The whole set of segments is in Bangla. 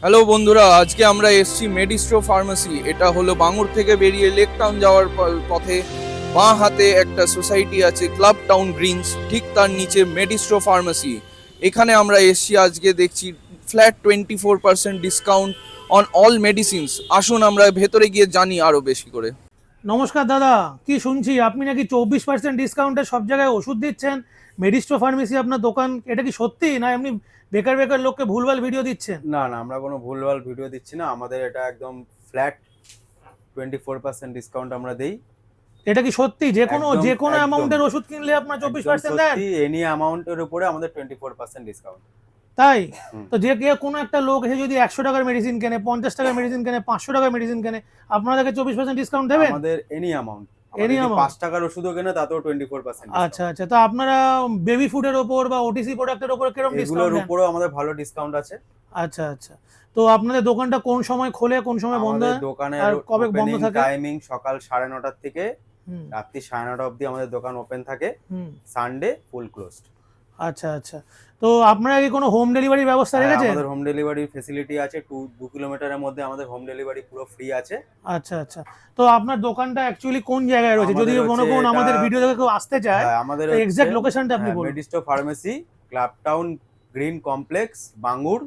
হ্যালো বন্ধুরা, আজকে আমরা এসেছি মেডিস্ট্রো ফার্মেসি। এটা হলো বাঙুর থেকে বেরিয়ে লেক টাউন যাওয়ার পথে বাঁ হাতে একটা সোসাইটি আছে ক্লাব টাউন গ্রিনস, ঠিক তার নিচে মেডিস্ট্রো ফার্মেসি। এখানে আমরা এসেছি, আজকে দেখছি flat 24% discount on all medicines. আসুন আমরা ভেতরে গিয়ে জানি আরো বেশি করে। নমস্কার দাদা, কি শুনছি আপনি নাকি 24% ডিসকাউন্টে সব জায়গায় ওষুধ দিচ্ছেন? মেডিস্ট্রো ফার্মেসি আপনার দোকান, এটা কি সত্যি না এমনি বেকার বেকার লোককে ভুলভাল ভিডিও দিচ্ছেন? না না, আমরা কোনো ভুলভাল ভিডিও দিচ্ছি না। আমাদের এটা একদম ফ্ল্যাট 24% ডিসকাউন্ট আমরা দেই। এটা কি সত্যি যে কোনো একদম। অ্যামাউন্টের ওষুধ কিনলে আপনার 24% দেন? সত্যি, এনি অ্যামাউন্টের উপরে আমাদের 24% ডিসকাউন্ট। তাই? তো যে কেউ কোনো একটা লোক এসে যদি 100 টাকার মেডিসিন কেনে, 50 টাকার মেডিসিন কেনে, 500 টাকার মেডিসিন কেনে, আপনাদেরকে 24% ডিসকাউন্ট দেবেন? আমাদের এনি অ্যামাউন্ট। Any amount? 5 টাকার ওষুধও কেনে তাতেও 24% আচ্ছা আচ্ছা, তো আপনারা বেবি ফুডের ওপর বা ওটিসি প্রোডাক্টের ওপর কিরকম ডিসকাউন্ট এগুলোর দেন? উপরেও আমাদের ভালো ডিসকাউন্ট আছে। আচ্ছা আচ্ছা, তো আপনাদের দোকানটা কোন সময় খোলে, কোন সময় বন্ধ আমাদের হয়, দোকানের আর কবে বন্ধ ওপেনিং থাকে? টাইমিং সকাল 9:30 থেকে হুম রাত্রি 9:30 অবধি আমাদের দোকান ওপেন থাকে। হুম। সানডে ফুল ক্লোজড। আচ্ছা আচ্ছা, তো আপনারা কি কোনো হোম ডেলিভারির ব্যবস্থা রেখেছেন? আমাদের হোম ডেলিভারি ফেসিলিটি আছে। 2 কিলোমিটারের মধ্যে আমাদের হোম ডেলিভারি পুরো ফ্রি আছে। আচ্ছা আচ্ছা, তো আপনার দোকানটা অ্যাকচুয়ালি কোন জায়গায় রয়েছে? যদি আমাদের মনে হচ্ছে করুন আমাদের এটা- ভিডিও দেখে কেউ আসতে চায়, হ্যাঁ, আমাদের তো এক্সাক্ট লোকেশনটা আপনি বলুন। Medistro pharmacy, club town green complex, Bangur,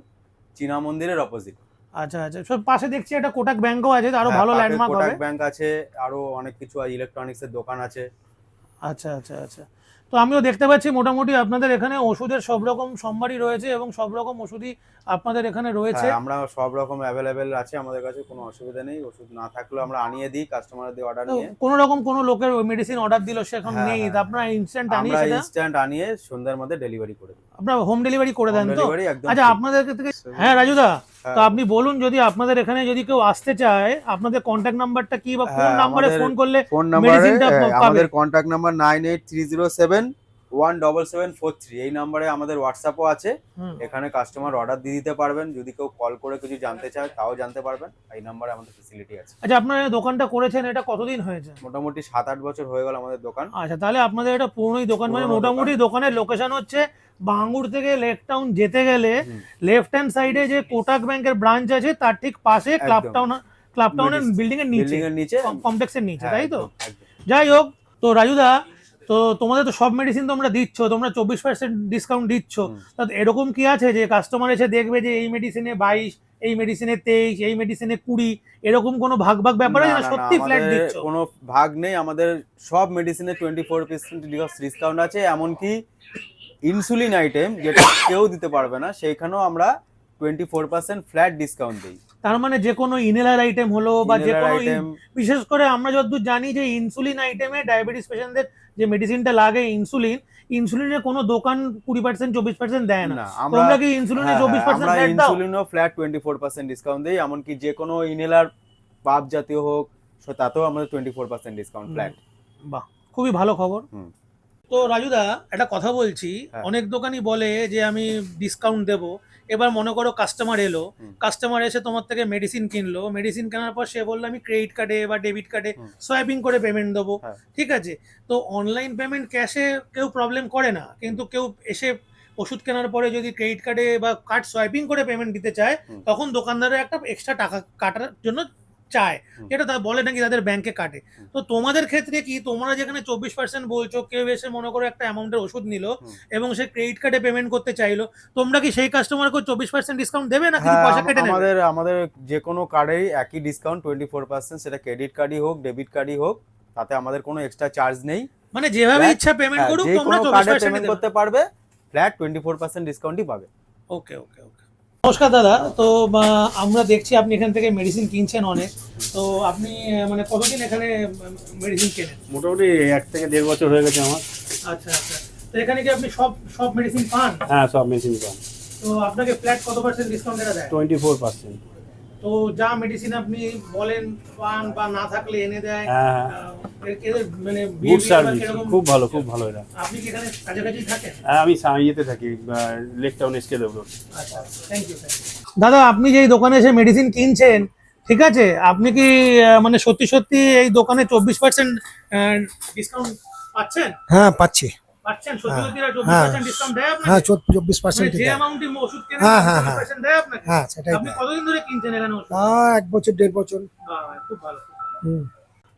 চীনা মন্দিরের অপোজিট। আচ্ছা আচ্ছা, সব পাশে দেখছি একটা কোটাক ব্যাংকও আছে, আরো ভালো ল্যান্ডমার্ক হবে। কোটাক ব্যাংক আছে, আরো অনেক কিছু ইলেকট্রনিক্স এর দোকান আছে। আচ্ছা আচ্ছা আচ্ছা, তো আমিও দেখতে পাচ্ছি মোটামুটি আপনাদের এখানে ওষুধের সব রকম সম্ভারই রয়েছে এবং সব রকম ওষুধই আপনাদের এখানে রয়েছে। হ্যাঁ, আমরা সব রকম অ্যাভেলেবেল আছে আমাদের কাছে, কোনো অসুবিধা নেই। ওষুধ না থাকলেও আমরা আনিয়ে দিই কাস্টমারদের অর্ডার তো নিয়ে। কোনো রকম কোনো লোকের মেডিসিন অর্ডার দিল, সে এখন হ্যাঁ, নেই, হ্যাঁ, তো আপনারা ইনস্ট্যান্ট আনিয়ে আমরা সেটা ইনস্ট্যান্ট আনিয়ে সন্ধ্যার মধ্যে ডেলিভারি করে দিই। আপনারা হোম ডেলিভারি করে দেন হোম তো? ডেলিভারি একদম আচ্ছা, free। আপনাদের থেকে, হ্যাঁ রাজুদা, হ্যাঁ। তো আপনি বলুন যদি আপনাদের এখানে যদি কেউ আসতে চায়, আপনাদের কন্ট্যাক্ট নাম্বারটা কি বা কোন হ্যাঁ, নাম্বারে আমাদের ফোন করলে ফোন নাম্বারে মেডিসিনটা পাবে? আমাদের কন্ট্যাক্ট নাম্বার 9830717743। এই নাম্বারে আমাদের হোয়াটসঅ্যাপও আছে। হুম। এখানে কাস্টমার অর্ডার দিয়ে দিতে পারবেন। যদি কেউ কল করে কিছু জানতে চায় তাও জানতে পারবেন। এই নাম্বারে আমাদের ফেসিলিটি আছে। আচ্ছা, আপনারা এই দোকানটা করেছেন এটা কতদিন হয়েছে? মোটামুটি 7-8 বছর হয়ে গেল আমাদের দোকান। আচ্ছা, তাহলে আপনাদের এটা পুরনোই দোকান, মানে পুরনো মোটামুটি দোকানের লোকেশন হচ্ছে বাঙ্গুর থেকে লেক টাউন যেতে গেলে হুম। লেফট হ্যান্ড সাইডে যে কোটাক ব্যাংকের ব্রাঞ্চ আছে তার ঠিক পাশে একদম। ক্লাব টাউনের বিল্ডিং এর নিচে, বিল্ডিং এর নিচে, কমপ্লেক্সের নিচে, হ্যাঁ, তাই তো? একদম, একদম। যাই হোক, তো রাজুদা, তো তোমাদের তো সব মেডিসিন তোমরা দিচ্ছ, তোমরা 24% ডিসকাউন্ট দিচ্ছ, হুম। তা এরকম কি আছে যে কাস্টমার এসে দেখবে যে এই মেডিসিনে 22, এই মেডিসিনে 23, এই মেডিসিনে 20, এরকম কোনো ভাগ ভাগ ব্যাপার আছে না? সত্যি ফ্ল্যাট আমাদের দিচ্ছ? কোনো ভাগ নেই। আমাদের সব মেডিসিনে 24% ডিসকাউন্ট আছে। এমনকি ইনসুলিন আইটেম যেটা কেউ দিতে পারবে না, সেইখানেও আমরা 24% ফ্ল্যাট ডিসকাউন্ট দিই। তার মানে যে কোনো ইনহেলার আইটেম হলো বা যে Inhaler কোনো item, বিশেষ করে আমরা যতদূর জানি যে ইনসুলিন আইটেমে ডায়াবেটিস পেশেন্টদের যে মেডিসিনটা লাগে ইনসুলিন, ইনসুলিনের কোনো দোকান 20% 24% দেয় না। না, তোমরা কি ইনসুলিনে 24% আমরা ফ্ল্যাট দাও? ইনসুলিনও ফ্ল্যাট 24% ডিসকাউন্ট দিই। এমনকি যে কোনো ইনহেলার পাপ জাতীয় হোক, তাতেও আমাদের 24% ডিসকাউন্ট ফ্ল্যাট। বাহ, খুবই ভালো খবর। হুম। তো রাজুদা, একটা কথা বলছি, হ্যাঁ। অনেক দোকানই বলে যে আমি ডিসকাউন্ট দেবো। এবার মনে করো কাস্টমার এলো, হুম। কাস্টমার এসে তোমার থেকে মেডিসিন কিনলো, মেডিসিন কেনার পর সে বললো আমি ক্রেডিট কার্ডে বা ডেবিট কার্ডে হুম। সোয়াইপিং করে পেমেন্ট দেবো। হ্যাঁ। ঠিক আছে, তো অনলাইন পেমেন্ট ক্যাশে কেউ প্রবলেম করে না, কিন্তু কেউ এসে ওষুধ কেনার পরে যদি ক্রেডিট কার্ডে বা কার্ড সোয়াইপিং করে পেমেন্ট দিতে চায়, হুম। তখন দোকানদারের একটা এক্সট্রা টাকা কাটার জন্য চায়, হুম। যেটা তারা বলে নাকি তাদের ব্যাংকে কাটে। হুম। তো তোমাদের ক্ষেত্রে কি, তোমরা যেখানে 24% বলছো, কেউ এসে মনে করো একটা অ্যামাউন্টের ওষুধ নিল হুম। এবং সে ক্রেডিট কার্ডে পেমেন্ট করতে চাইলো, তোমরা কি সেই কাস্টমারকে 24% ডিসকাউন্ট দেবে না কিছু হ্যাঁ, পয়সা কেটে নেবে? আমাদের যে কোনো কার্ডেই একই ডিসকাউন্ট 24%। সেটা ক্রেডিট কার্ডই হোক, ডেবিট কার্ডই হোক, তাতে আমাদের কোনো এক্সট্রা চার্জ নেই। মানে যেভাবে Flat, ইচ্ছা পেমেন্ট করুক, যে তোমরা কোনো কার্ডে 24% পেমেন্ট দেবে? করতে পারবে, ফ্ল্যাট 24% ডিসকাউন্টই পাবে। ওকে ওকে ওকে। নমস্কার দাদা, তো আমরা দেখছি আপনি এখান থেকে মেডিসিন কিনছেন অনেক, তো আপনি মানে কতদিন এখানে মেডিসিন কেনেন? মোটামুটি 1 থেকে 1.5 বছর হয়ে গেছে আমার। আচ্ছা আচ্ছা, তো এখানে কি আপনি সব সব মেডিসিন পান? হ্যাঁ, সব মেশিন পান। তো আপনাকে ফ্ল্যাট কত পার্সেন্ট ডিসকাউন্ট এটা দেয়? 24%। তো যা মেডিসিন আপনি বলেন পান বা না থাকলে এনে দেয়, হ্যাঁ, হ্যাঁ, এদের মানে গুড behavior বা সার্ভিস, কিরকম? খুব ভালো, খুব ভালো এটা। আপনি কি এখানে কাছাকাছি থাকেন? হ্যাঁ, আমি ইয়েতে থাকি, লেক টাউন এসকেলেভ রোড। আচ্ছা, থ্যাংক ইউ। দাদা, আপনি যে এই দোকানে এসে মেডিসিন কিনছেন, ঠিক আছে, আপনি কি মানে সত্যি সত্যি এই দোকানে 24% ডিসকাউন্ট পাচ্ছেন? হ্যাঁ পাচ্ছি। পাচ্ছেন সত্যি হ্যাঁ, সত্যি 24% ডিসকাউন্ট দেয় আপনাকে? হ্যাঁ 24% মানে যে অ্যামাউন্টে ওষুধ কেনেন হ্যাঁ, হ্যাঁ, 24% দেয় আপনাকে? হ্যাঁ সেটাই আপনি দেয়। কতদিন ধরে কিনছেন এখানে ওষুধ? 1 বছর 1.5 বছর। খুব ভালো। হুম।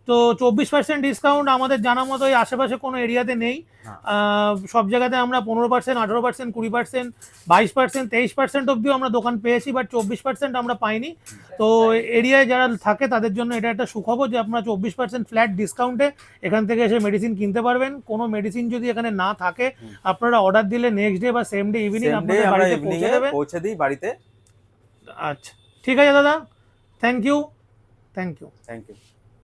তো 24% ডিসকাউন্ট আমাদের জানা মতো এই আশেপাশে কোনো এরিয়াতে নেই। না। সব জায়গাতে আমরা 15%, 18%, 20%, 22%, 23% অব্দিও আমরা দোকান পেয়েছি, বাট 24% আমরা পাইনি। তো এরিয়ায় যারা থাকে তাদের জন্য এটা একটা সুখবর যে আপনারা 24% ফ্ল্যাট ডিসকাউন্টে এখান থেকে এসে মেডিসিন কিনতে পারবেন। কোনো মেডিসিন যদি এখানে না থাকে আপনারা অর্ডার দিলে নেক্সট ডে বা same day evening same day আপনাদের আমরা বাড়িতে ইভিনিং পৌঁছে এ দেবে। পৌঁছে দিই বাড়িতে। আচ্ছা, ঠিক আছে দাদা, থ্যাংক ইউ। Thank you.